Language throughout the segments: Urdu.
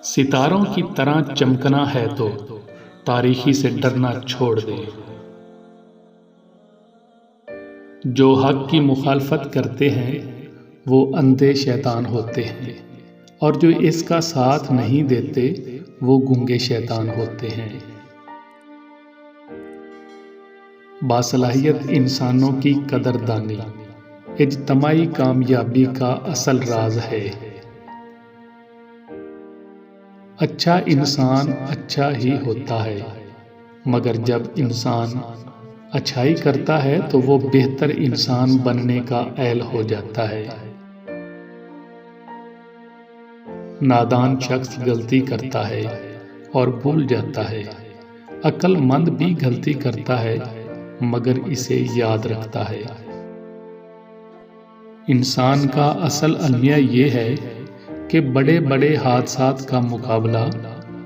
ستاروں کی طرح چمکنا ہے تو تاریکی سے ڈرنا چھوڑ دے۔ جو حق کی مخالفت کرتے ہیں وہ اندھے شیطان ہوتے ہیں، اور جو اس کا ساتھ نہیں دیتے وہ گونگے شیطان ہوتے ہیں۔ باصلاحیت انسانوں کی قدردانی اجتماعی کامیابی کا اصل راز ہے۔ اچھا انسان اچھا ہی ہوتا ہے، مگر جب انسان اچھائی کرتا ہے تو وہ بہتر انسان بننے کا اہل ہو جاتا ہے۔ نادان شخص غلطی کرتا ہے اور بھول جاتا ہے، عقل مند بھی غلطی کرتا ہے مگر اسے یاد رکھتا ہے۔ انسان کا اصل المیہ یہ ہے کہ بڑے بڑے حادثات کا مقابلہ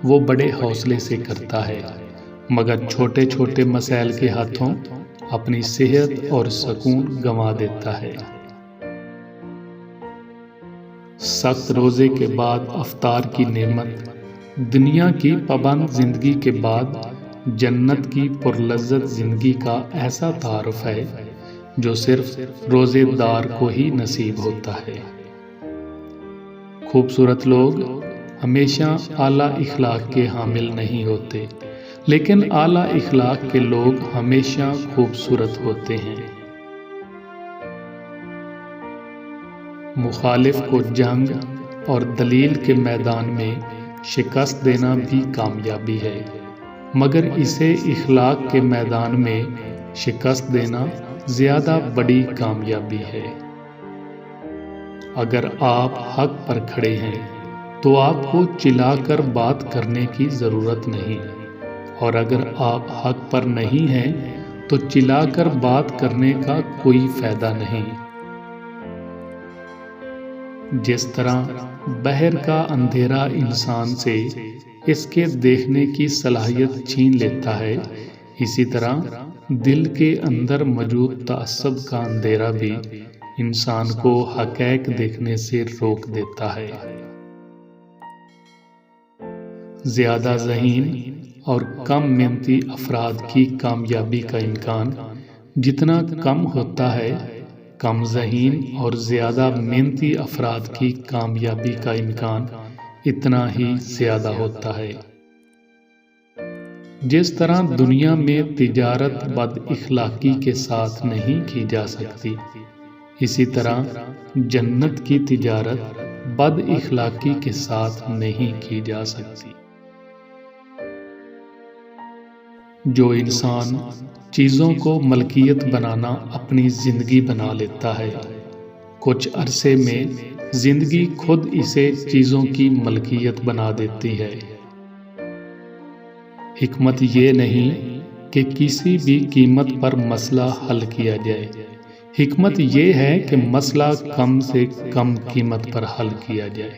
وہ بڑے حوصلے سے کرتا ہے، مگر چھوٹے چھوٹے مسائل کے ہاتھوں اپنی صحت اور سکون گنوا دیتا ہے۔ سخت روزے کے بعد افطار کی نعمت، دنیا کی پابند زندگی کے بعد جنت کی پرلذت زندگی کا ایسا تعارف ہے جو صرف روزے دار کو ہی نصیب ہوتا ہے۔ خوبصورت لوگ ہمیشہ اعلیٰ اخلاق کے حامل نہیں ہوتے، لیکن اعلیٰ اخلاق کے لوگ ہمیشہ خوبصورت ہوتے ہیں۔ مخالف کو جنگ اور دلیل کے میدان میں شکست دینا بھی کامیابی ہے، مگر اسے اخلاق کے میدان میں شکست دینا زیادہ بڑی کامیابی ہے۔ اگر آپ حق پر کھڑے ہیں تو آپ کو چلا کر بات کرنے کی ضرورت نہیں، اور اگر آپ حق پر نہیں ہیں تو چلا کر بات کرنے کا کوئی فائدہ نہیں۔ جس طرح بحر کا اندھیرا انسان سے اس کے دیکھنے کی صلاحیت چھین لیتا ہے، اسی طرح دل کے اندر موجود تعصب کا اندھیرا بھی انسان کو حقائق دیکھنے سے روک دیتا ہے۔ زیادہ ذہین اور کم محنتی افراد کی کامیابی کا امکان جتنا کم ہوتا ہے، کم ذہین اور زیادہ محنتی افراد کی کامیابی کا امکان اتنا ہی زیادہ ہوتا ہے۔ جس طرح دنیا میں تجارت بد اخلاقی کے ساتھ نہیں کی جا سکتی، اسی طرح جنت کی تجارت بد اخلاقی کے ساتھ نہیں کی جا سکتی۔ جو انسان چیزوں کو ملکیت بنانا اپنی زندگی بنا لیتا ہے، کچھ عرصے میں زندگی خود اسے چیزوں کی ملکیت بنا دیتی ہے۔ حکمت یہ نہیں کہ کسی بھی قیمت پر مسئلہ حل کیا جائے، حکمت یہ ہے کہ مسئلہ کم سے کم قیمت پر حل کیا جائے۔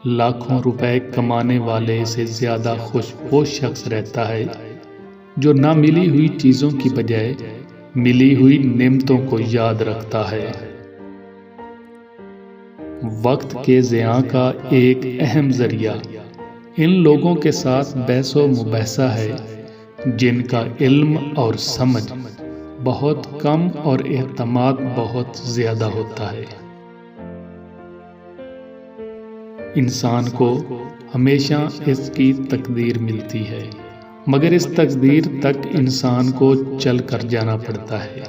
لاکھوں روپے کمانے والے سے زیادہ خوش وہ شخص رہتا ہے جو نہ ملی ہوئی چیزوں کی بجائے ملی ہوئی نعمتوں کو یاد رکھتا ہے۔ وقت کے ضیاع کا ایک اہم ذریعہ ان لوگوں کے ساتھ بحث و مباحثہ ہے جن کا علم اور سمجھ بہت کم اور اعتماد بہت زیادہ ہوتا ہے۔ انسان کو ہمیشہ اس کی تقدیر ملتی ہے، مگر اس تقدیر تک انسان کو چل کر جانا پڑتا ہے۔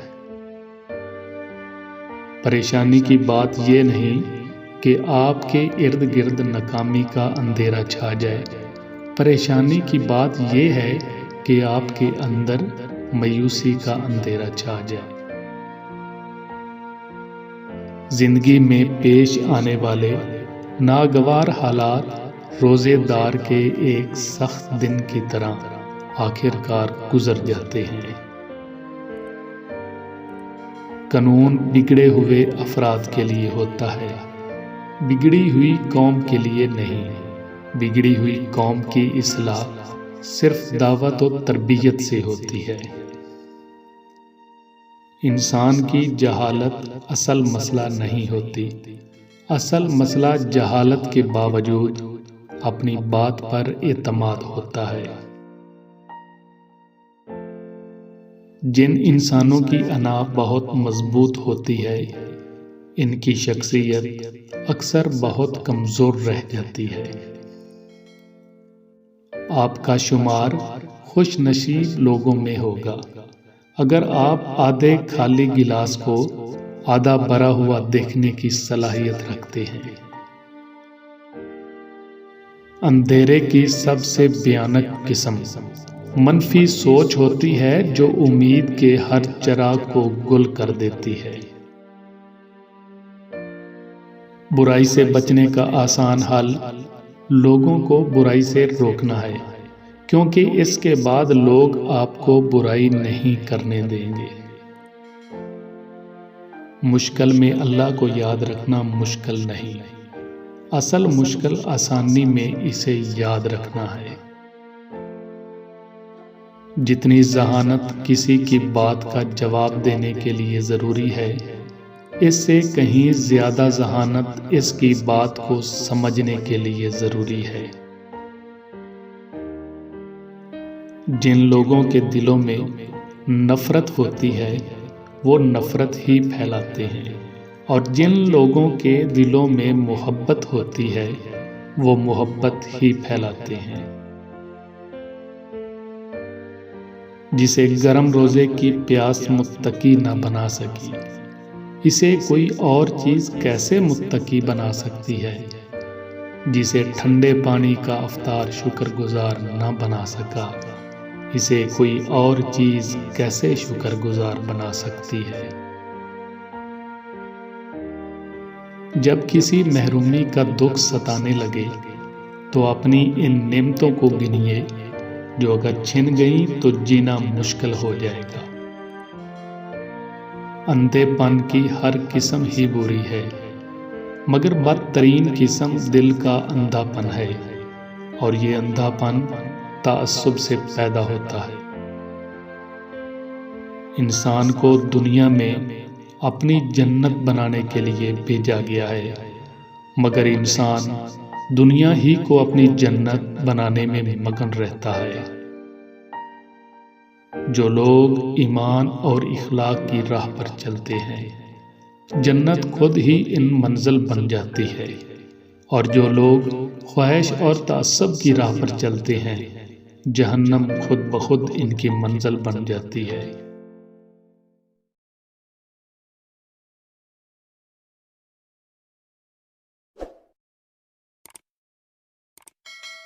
پریشانی کی بات یہ نہیں کہ آپ کے ارد گرد ناکامی کا اندھیرا چھا جائے، پریشانی کی بات یہ ہے کہ آپ کے اندر مایوسی کا اندھیرا چھا جائے۔ زندگی میں پیش آنے والے ناگوار حالات روزے دار کے ایک سخت دن کی طرح آخر کار گزر جاتے ہیں۔ قانون بگڑے ہوئے افراد کے لیے ہوتا ہے، بگڑی ہوئی قوم کے لیے نہیں۔ بگڑی ہوئی قوم کی اصلاح صرف دعوت و تربیت سے ہوتی ہے۔ انسان کی جہالت اصل مسئلہ نہیں ہوتی، اصل مسئلہ جہالت کے باوجود اپنی بات پر اعتماد ہوتا ہے۔ جن انسانوں کی انا بہت مضبوط ہوتی ہے، ان کی شخصیت اکثر بہت کمزور رہ جاتی ہے۔ آپ کا شمار خوش نصیب لوگوں میں ہوگا اگر آپ آدھے خالی گلاس کو آدھا بھرا ہوا دیکھنے کی صلاحیت رکھتے ہیں۔ اندھیرے کی سب سے بھیانک قسم منفی سوچ ہوتی ہے جو امید کے ہر چراغ کو گل کر دیتی ہے۔ برائی سے بچنے کا آسان حل لوگوں کو برائی سے روکنا ہے، کیونکہ اس کے بعد لوگ آپ کو برائی نہیں کرنے دیں گے۔ مشکل میں اللہ کو یاد رکھنا مشکل نہیں، اصل مشکل آسانی میں اسے یاد رکھنا ہے۔ جتنی ذہانت کسی کی بات کا جواب دینے کے لیے ضروری ہے، اس سے کہیں زیادہ ذہانت اس کی بات کو سمجھنے کے لیے ضروری ہے۔ جن لوگوں کے دلوں میں نفرت ہوتی ہے وہ نفرت ہی پھیلاتے ہیں، اور جن لوگوں کے دلوں میں محبت ہوتی ہے وہ محبت ہی پھیلاتے ہیں۔ جسے گرم روزے کی پیاس متقی نہ بنا سکی، اسے کوئی اور چیز کیسے متقی بنا سکتی ہے؟ جسے ٹھنڈے پانی کا افطار شکر گزار نہ بنا سکا، اسے کوئی اور چیز کیسے شکر گزار بنا سکتی ہے؟ جب کسی محرومی کا دکھ ستانے لگے تو اپنی ان نعمتوں کو گنیے جو اگر چھن گئیں تو جینا مشکل ہو جائے گا۔ اندھے پن کی ہر قسم ہی بری ہے، مگر بدترین قسم دل کا اندھا پن ہے، اور یہ اندھا پن تعصب سے پیدا ہوتا ہے۔ انسان کو دنیا میں اپنی جنت بنانے کے لیے بھیجا گیا ہے، مگر انسان دنیا ہی کو اپنی جنت بنانے میں مگن رہتا ہے۔ جو لوگ ایمان اور اخلاق کی راہ پر چلتے ہیں، جنت خود ہی ان منزل بن جاتی ہے، اور جو لوگ خواہش اور تعصب کی راہ پر چلتے ہیں، جہنم خود بخود ان کی منزل بن جاتی ہے۔